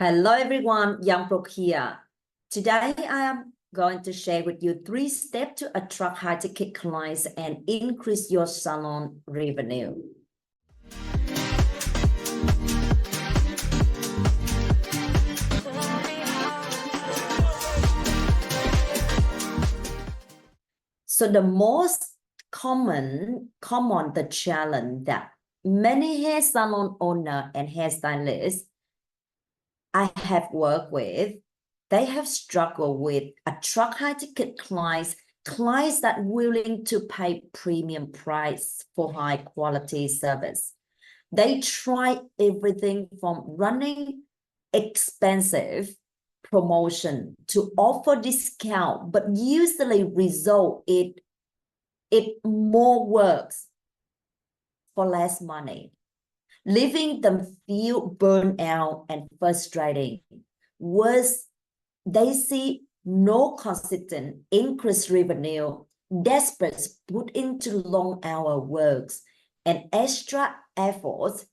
Hello everyone, Giang here. Today I am going to share with you 3 steps to attract high-ticket clients and increase your salon revenue. So the most common the challenge that many hair salon owner and hairstylists I have worked with, they have struggled with attract high-ticket clients that are willing to pay premium price for high-quality service. They try everything from running expensive promotion to offer discount, but usually result it more works for less money, leaving them feel burned out and frustrating. Worse, they see no consistent increased revenue, desperate put into long hour works and extra efforts.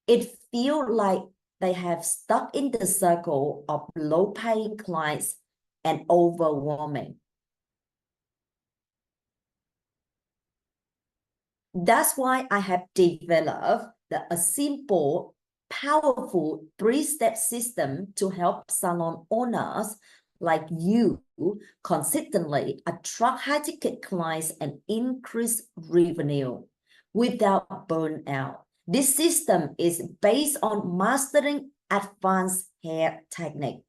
It feels like they have stuck in the circle of low-paying clients and overwhelming. That's why I have developed a simple, powerful 3-step system to help salon owners like you consistently attract high-ticket clients and increase revenue without burnout. This system is based on mastering advanced hair technique,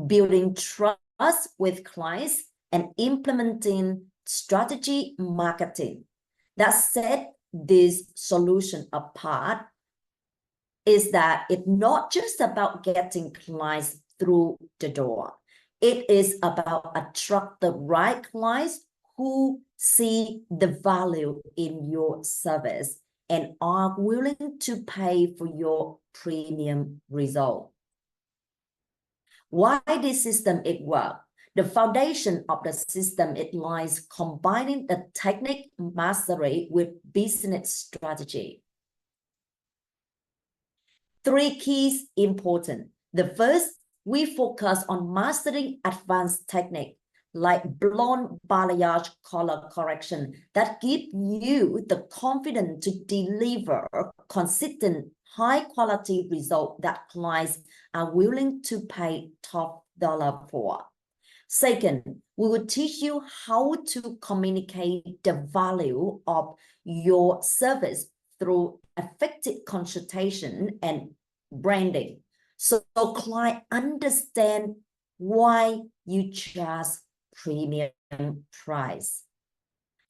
building trust with clients, and implementing strategy marketing. That set this solution apart is that it's not just about getting clients through the door. It is about attract the right clients who see the value in your service and are willing to pay for your premium result. Why this system it works? The foundation of the system, it lies combining the technique mastery with business strategy. 3 keys important. The first, we focus on mastering advanced technique like blonde balayage color correction that give you the confidence to deliver consistent high quality result that clients are willing to pay top dollar for. Second, we will teach you how to communicate the value of your service through effective consultation and branding, so clients understand why you charge premium price.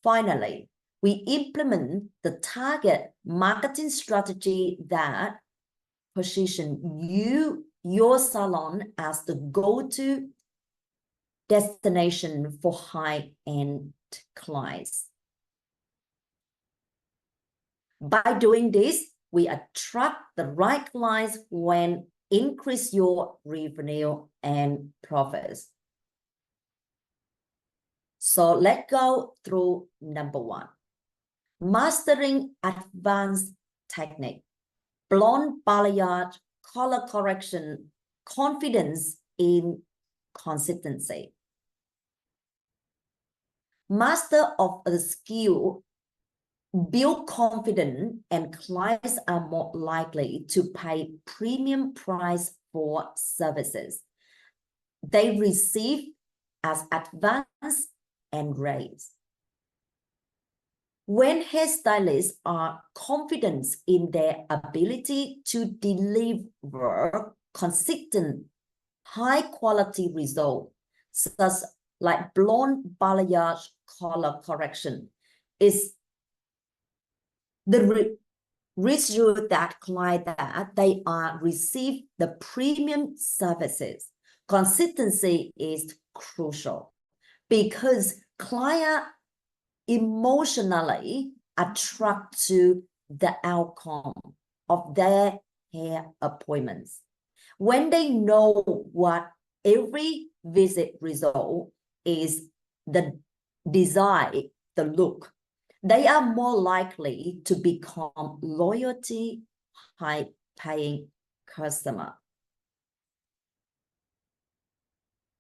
Finally, we implement the target marketing strategy that position your salon as the go-to destination for high-end clients. By doing this, we attract the right clients when increase your revenue and profits. So let's go through number 1. Mastering advanced technique, blonde balayage, color correction, confidence in consistency. Master of the skill build confidence, and clients are more likely to pay premium price for services they receive as advance and raise. When hairstylists are confident in their ability to deliver consistent high quality results, such like blonde balayage color correction, is the result that client that they are receive the premium services. Consistency is crucial because client emotionally attract to the outcome of their hair appointments. When they know what every visit result is, the design, the look, they are more likely to become loyalty high-paying customer.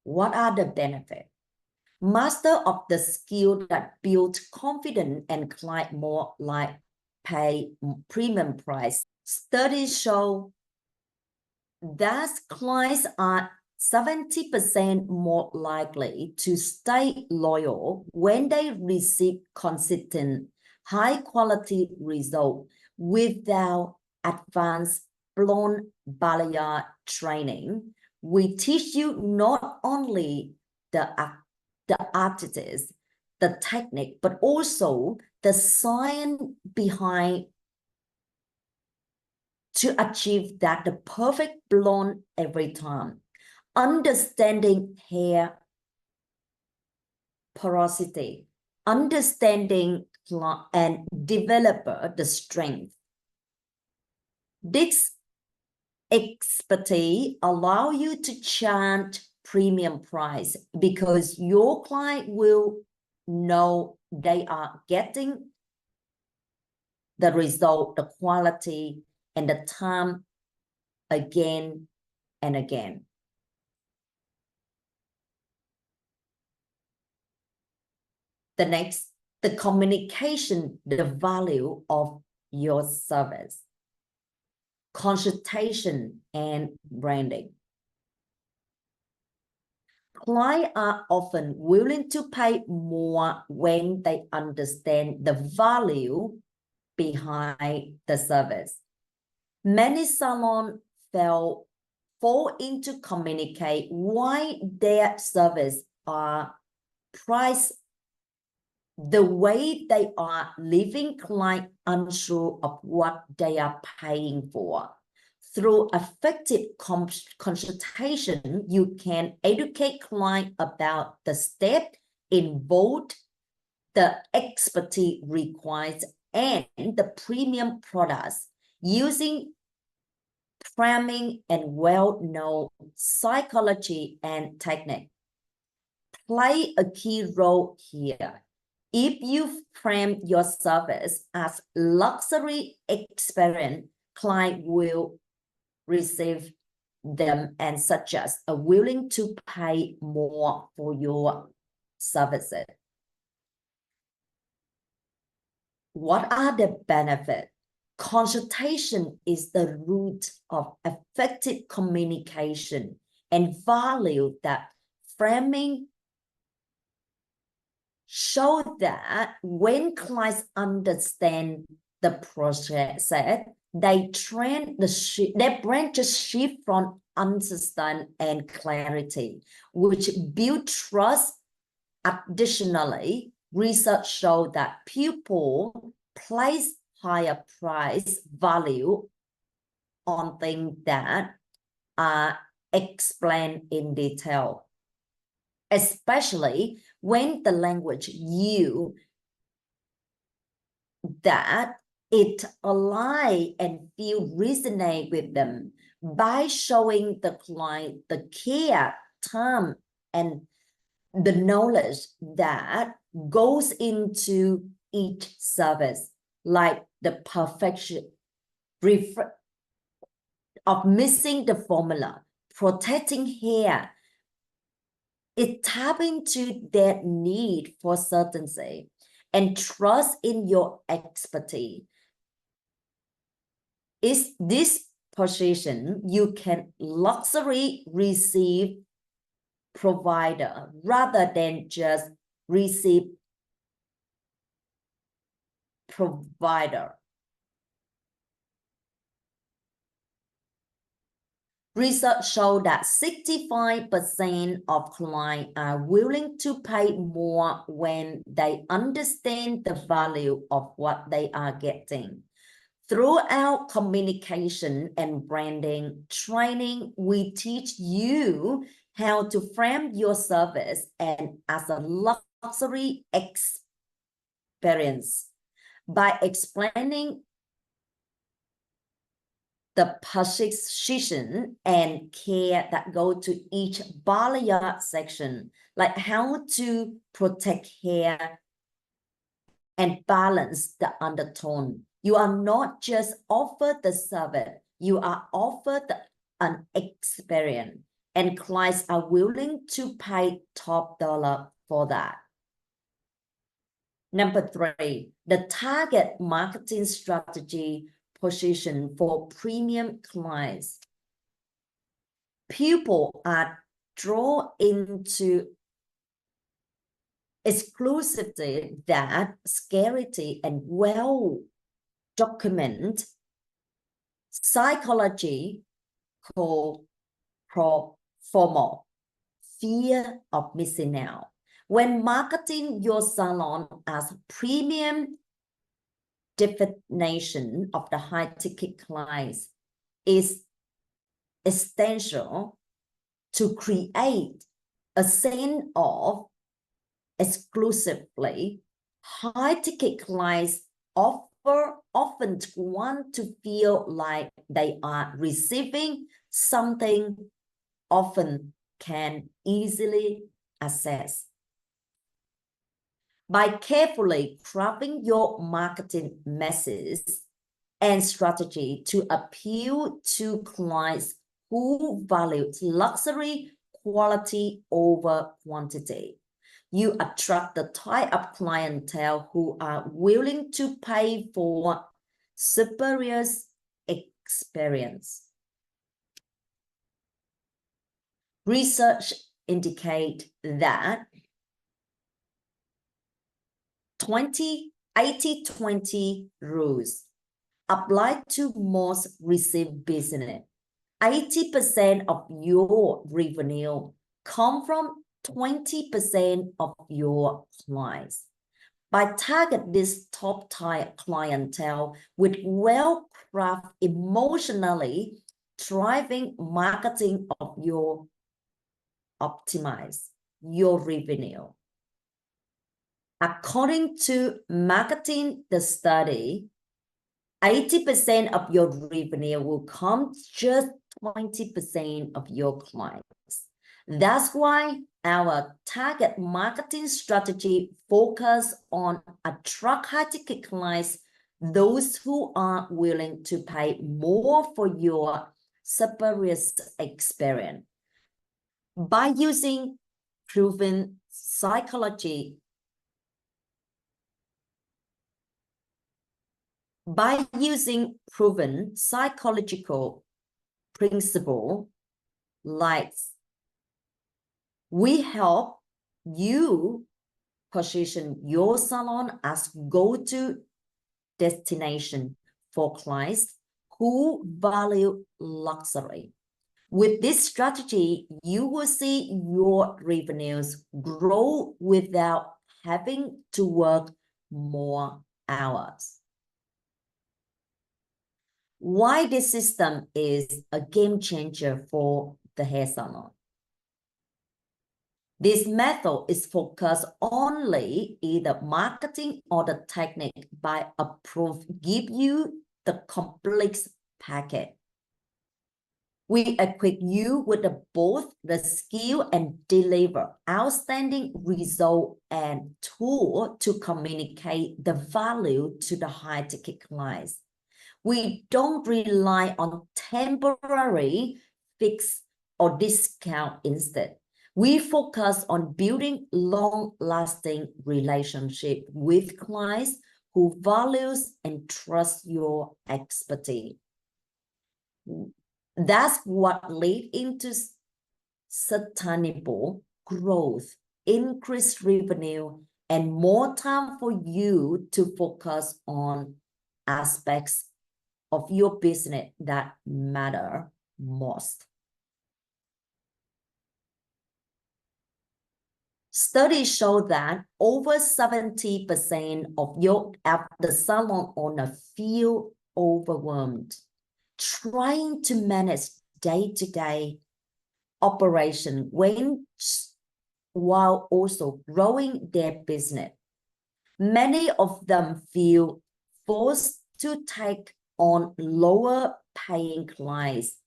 What are the benefits? Master of the skill that build confidence and client more like pay premium price. Studies show that clients are 70% more likely to stay loyal when they receive consistent, high-quality results without advanced blown balayage training. We teach you not only the artists, the technique, but also the science behind to achieve that the perfect blonde every time. Understanding hair porosity, understanding and develop the strength. This expertise allow you to charge premium price because your client will know they are getting the result, the quality, and the time again and again. The next, the communication, the value of your service, consultation and branding. Clients are often willing to pay more when they understand the value behind the service. Many salons fall into communicate why their service are priced the way they are, leaving client unsure of what they are paying for. Through effective consultation, you can educate client about the step involved, the expertise required, and the premium products using framing and well-known psychology and technique. Play a key role here. If you frame your service as luxury experience, client will receive them and suggest are willing to pay more for your services. What are the benefits? Consultation is the root of effective communication and value that framing show that when clients understand the process, they train their brain just shift from understand and clarity, which build trust. Additionally, research show that people place higher price value on things that are explained in detail, especially when the language used that it align and feel resonate with them. By showing the client the care, time, and the knowledge that goes into each service, like the perfection of missing the formula, protecting hair, it tap into their need for certainty and trust in your expertise. Is this position you can luxury receive provider rather than just receive provider. Research show that 65% of clients are willing to pay more when they understand the value of what they are getting. Throughout communication and branding training, we teach you how to frame your service and as a luxury experience by explaining the position and care that go to each balayage section, like how to protect hair and balance the undertone. You are not just offered the service, you are offered an experience. and clients are willing to pay top dollar for that. Number 3, the target marketing strategy position for premium clients. People are drawn into exclusivity that scarcity and well-documented psychology called FOMO, fear of missing out. When marketing your salon as premium definition of the high-ticket clients is essential to create a sense of exclusively high-ticket clients often want to feel like they are receiving something often can easily access. By carefully crafting your marketing messages and strategy to appeal to clients who value luxury quality over quantity, you attract the type of clientele who are willing to pay for superior experience. Research indicates that 80-20 rules apply to most repeat business. 80% of your revenue come from 20% of your clients. By target this top tier clientele with well-crafted, emotionally driving marketing of your optimize your revenue. According to Marketing the Study, 80% of your revenue will come just 20% of your clients. That's why our target marketing strategy focus on attract high-ticket clients, those who are willing to pay more for your superior experience. By using proven psychology, by using proven psychological principle, like we help you position your salon as go-to destination for clients who value luxury. With this strategy, you will see your revenues grow without having to work more hours. Why this system is a game changer for the hair salon. This method is focused only either marketing or the technique by approach give you the complete package. We equip you with both the skill and deliver outstanding result and tool to communicate the value to the high-ticket clients. We don't rely on temporary fix or discount instead. We focus on building long-lasting relationship with clients who values and trust your expertise. That's what leads into sustainable growth, increased revenue, and more time for you to focus on aspects of your business that matter most. Studies show that over 70% of the salon owner feel overwhelmed trying to manage day-to-day operation while also growing their business. Many of them feel forced to take on lower paying clients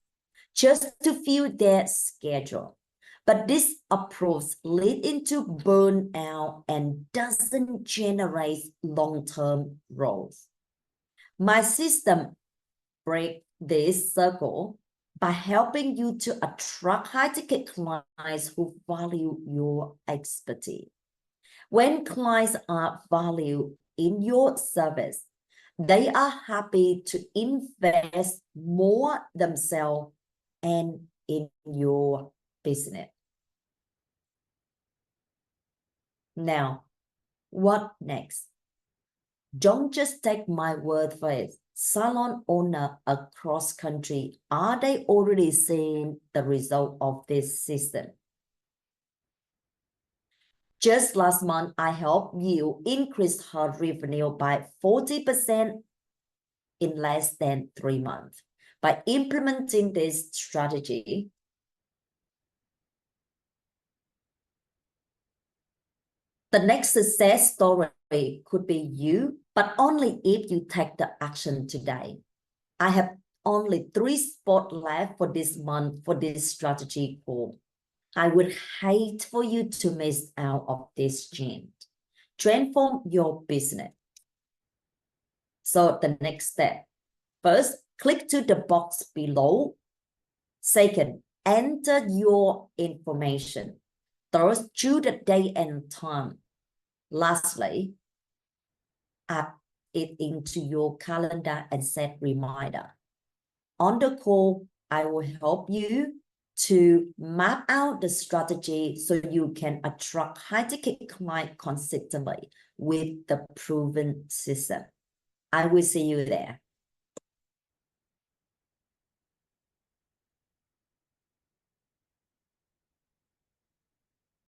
just to fill their schedule. But this approach leads into burnout and doesn't generate long-term growth. My system breaks this circle by helping you to attract high-ticket clients who value your expertise. When clients are valued in your service, they are happy to invest more themselves and in your business. Now, what next? Don't just take my word for it. Salon owner across country, are they already seeing the result of this system? Just last month, I helped you increase her revenue by 40% in less than 3 months. By implementing this strategy, the next success story could be you, but only if you take the action today. I have only 3 spots left for this month for this strategy call. I would hate for you to miss out of this change. Transform your business. So the next step. First, click to the box below. Second, enter your information. Third, choose the date and time. Lastly, add it into your calendar and set reminder. On the call, I will help you to map out the strategy so you can attract high-ticket clients consistently with the proven system. I will see you there.